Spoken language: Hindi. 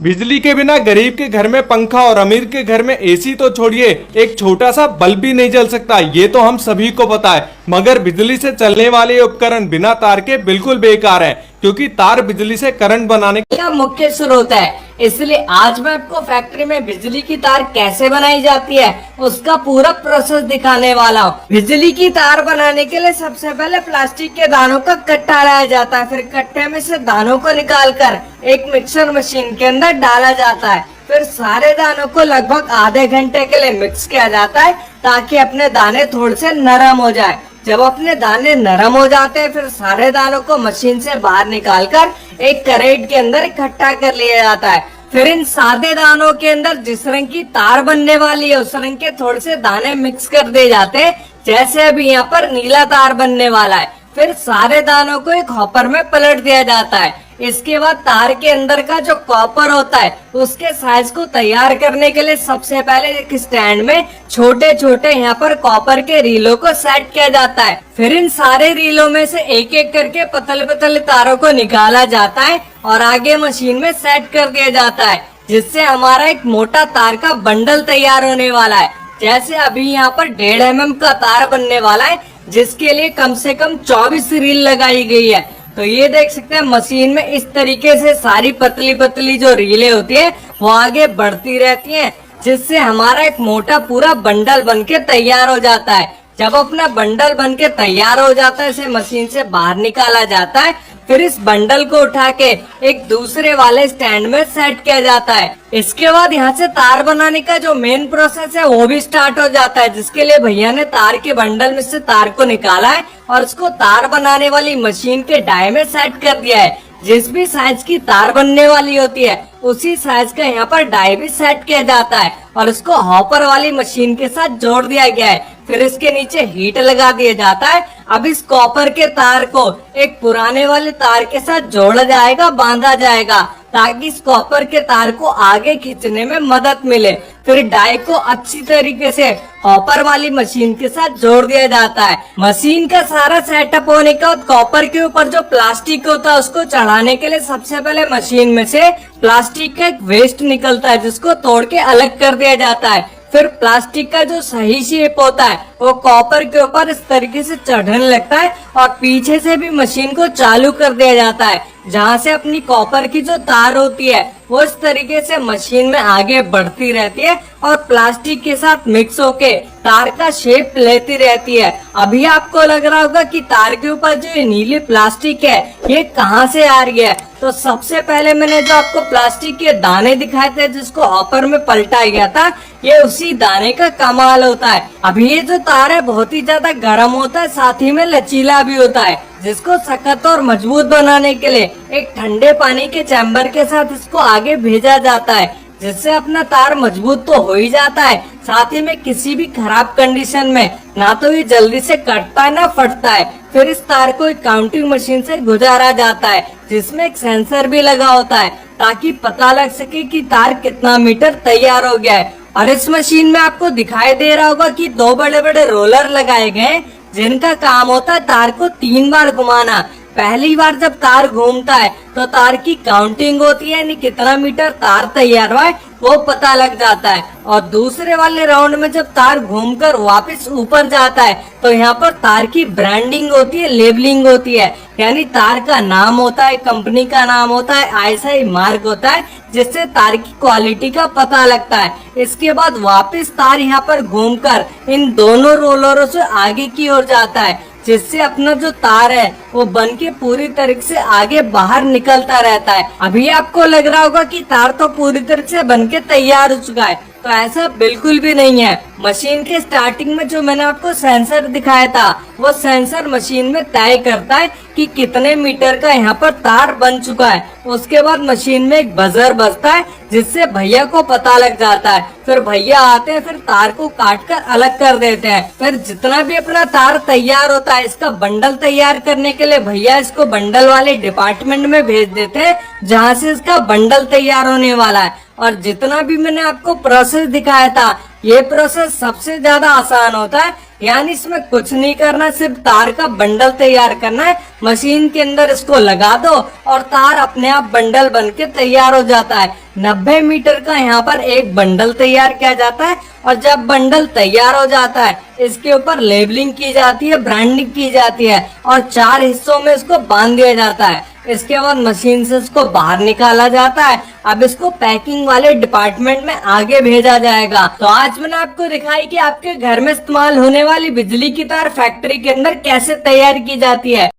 बिजली के बिना गरीब के घर में पंखा और अमीर के घर में एसी तो छोड़िए, एक छोटा सा बल्ब भी नहीं जल सकता। ये तो हम सभी को पता है। मगर बिजली से चलने वाले ये उपकरण बिना तार के बिल्कुल बेकार है, क्योंकि तार बिजली से करंट बनाने का मुख्य स्रोत है। इसलिए आज मैं आपको फैक्ट्री में बिजली की तार कैसे बनाई जाती है उसका पूरा प्रोसेस दिखाने वाला हूँ। बिजली की तार बनाने के लिए सबसे पहले प्लास्टिक के दानों का कट्टा लाया जाता है। फिर कट्टे में से दानों को निकालकर एक मिक्सर मशीन के अंदर डाला जाता है। फिर सारे दानों को लगभग आधे घंटे के लिए मिक्स किया जाता है ताकि अपने दाने थोड़े से नरम हो जाए। जब अपने दाने नरम हो जाते हैं फिर सारे दानों को मशीन से बाहर निकालकर एक करेट के अंदर इकट्ठा कर लिया जाता है। फिर इन सादे दानों के अंदर जिस रंग की तार बनने वाली है उस रंग के थोड़े से दाने मिक्स कर दिए जाते हैं। जैसे अभी यहाँ पर नीला तार बनने वाला है। फिर सारे दानों को एक हॉपर में पलट दिया जाता है। इसके बाद तार के अंदर का जो कॉपर होता है उसके साइज को तैयार करने के लिए सबसे पहले एक स्टैंड में छोटे छोटे यहाँ पर कॉपर के रीलों को सेट किया जाता है। फिर इन सारे रीलों में से एक एक करके पतले पतले तारों को निकाला जाता है और आगे मशीन में सेट कर दिया जाता है, जिससे हमारा एक मोटा तार का बंडल तैयार होने वाला है। जैसे अभी यहाँ पर 1.5 mm का तार बनने वाला है, जिसके लिए कम से कम 24 रील लगाई गई है। तो ये देख सकते हैं मशीन में इस तरीके से सारी पतली पतली जो रीलें होती है वो आगे बढ़ती रहती हैं, जिससे हमारा एक मोटा पूरा बंडल बनके तैयार हो जाता है। जब अपना बंडल बनके तैयार हो जाता है इसे मशीन से बाहर निकाला जाता है। फिर इस बंडल को उठा के एक दूसरे वाले स्टैंड में सेट किया जाता है। इसके बाद यहाँ से तार बनाने का जो मेन प्रोसेस है वो भी स्टार्ट हो जाता है, जिसके लिए भैया ने तार के बंडल में से तार को निकाला है और उसको तार बनाने वाली मशीन के डाई में सेट कर दिया है। जिस भी साइज की तार बनने वाली होती है उसी साइज का यहाँ पर डाई भी सेट किया जाता है और उसको हॉपर वाली मशीन के साथ जोड़ दिया गया है। फिर इसके नीचे हीट लगा दिया जाता है। अब इस कॉपर के तार को एक पुराने वाले तार के साथ जोड़ा जाएगा, बांधा जाएगा, ताकि इस कॉपर के तार को आगे खींचने में मदद मिले। फिर डाई को अच्छी तरीके से कॉपर वाली मशीन के साथ जोड़ दिया जाता है। मशीन का सारा सेटअप होने के बाद कॉपर के ऊपर जो प्लास्टिक होता है उसको चढ़ाने के लिए सबसे पहले मशीन में से प्लास्टिक का एक वेस्ट निकलता है, जिसको तोड़ के अलग कर दिया जाता है। फिर प्लास्टिक का जो सही शेप होता है वो कॉपर के ऊपर इस तरीके से चढ़ने लगता है और पीछे से भी मशीन को चालू कर दिया जाता है, जहाँ से अपनी कॉपर की जो तार होती है वो इस तरीके से मशीन में आगे बढ़ती रहती है और प्लास्टिक के साथ मिक्स होके तार का शेप लेती रहती है। अभी आपको लग रहा होगा कि तार के ऊपर जो ये नीली प्लास्टिक है ये कहाँ से आ रही है। तो सबसे पहले मैंने जो आपको प्लास्टिक के दाने दिखाए थे जिसको हॉपर में पलटा गया था, ये उसी दाने का कमाल होता है। अभी ये जो तार है बहुत ही ज्यादा गर्म होता है, साथ ही में लचीला भी होता है, जिसको सख्त और मजबूत बनाने के लिए एक ठंडे पानी के चैम्बर के साथ इसको आगे भेजा जाता है, जिससे अपना तार मजबूत तो हो ही जाता है, साथ ही में किसी भी खराब कंडीशन में ना तो ये जल्दी से कटता है ना फटता है। फिर इस तार को एक काउंटिंग मशीन से गुजारा जाता है, जिसमें एक सेंसर भी लगा होता है, ताकि पता लग सके कि तार कितना मीटर तैयार हो गया है। और इस मशीन में आपको दिखाई दे रहा होगा कि 2 बड़े बड़े रोलर लगाए गए, जिनका काम होता है तार को 3 बार घुमाना। पहली बार जब तार घूमता है तो तार की काउंटिंग होती है, यानी कितना मीटर तार तैयार हुआ है वो पता लग जाता है। और दूसरे वाले राउंड में जब तार घूमकर वापस ऊपर जाता है तो यहाँ पर तार की ब्रांडिंग होती है, लेबलिंग होती है, यानी तार का नाम होता है, कंपनी का नाम होता है, आईएसआई मार्क होता है, जिससे तार की क्वालिटी का पता लगता है। इसके बाद वापस तार यहाँ पर घूमकर इन दोनों रोलरों से आगे की ओर जाता है, जिससे अपना जो तार है वो बन के पूरी तरह से आगे बाहर निकलता रहता है। अभी आपको लग रहा होगा कि तार तो पूरी तरह से बन के तैयार हो चुका है, तो ऐसा बिल्कुल भी नहीं है। मशीन के स्टार्टिंग में जो मैंने आपको सेंसर दिखाया था वो सेंसर मशीन में तय करता है कि कितने मीटर का यहाँ पर तार बन चुका है। उसके बाद मशीन में एक बजर बजता है, जिससे भैया को पता लग जाता है। फिर भैया आते हैं, फिर तार को काट कर अलग कर देते हैं। फिर जितना भी अपना तार तैयार होता है इसका बंडल तैयार करने के लिए भैया इसको बंडल वाले डिपार्टमेंट में भेज देते हैं, जहाँ से इसका बंडल तैयार होने वाला है। और जितना भी मैंने आपको प्रोसेस दिखाया था ये प्रोसेस सबसे ज्यादा आसान होता है, यानी इसमें कुछ नहीं करना, सिर्फ तार का बंडल तैयार करना है। मशीन के अंदर इसको लगा दो और तार अपने आप बंडल बनके तैयार हो जाता है। 90 मीटर का यहाँ पर एक बंडल तैयार किया जाता है और जब बंडल तैयार हो जाता है इसके ऊपर लेबलिंग की जाती है, ब्रांडिंग की जाती है और 4 हिस्सों में इसको बांध दिया जाता है। इसके बाद मशीन से इसको बाहर निकाला जाता है। अब इसको पैकिंग वाले डिपार्टमेंट में आगे भेजा जाएगा। तो आज मैंने आपको दिखाई कि आपके घर में इस्तेमाल होने वाली बिजली की तार फैक्ट्री के अंदर कैसे तैयार की जाती है।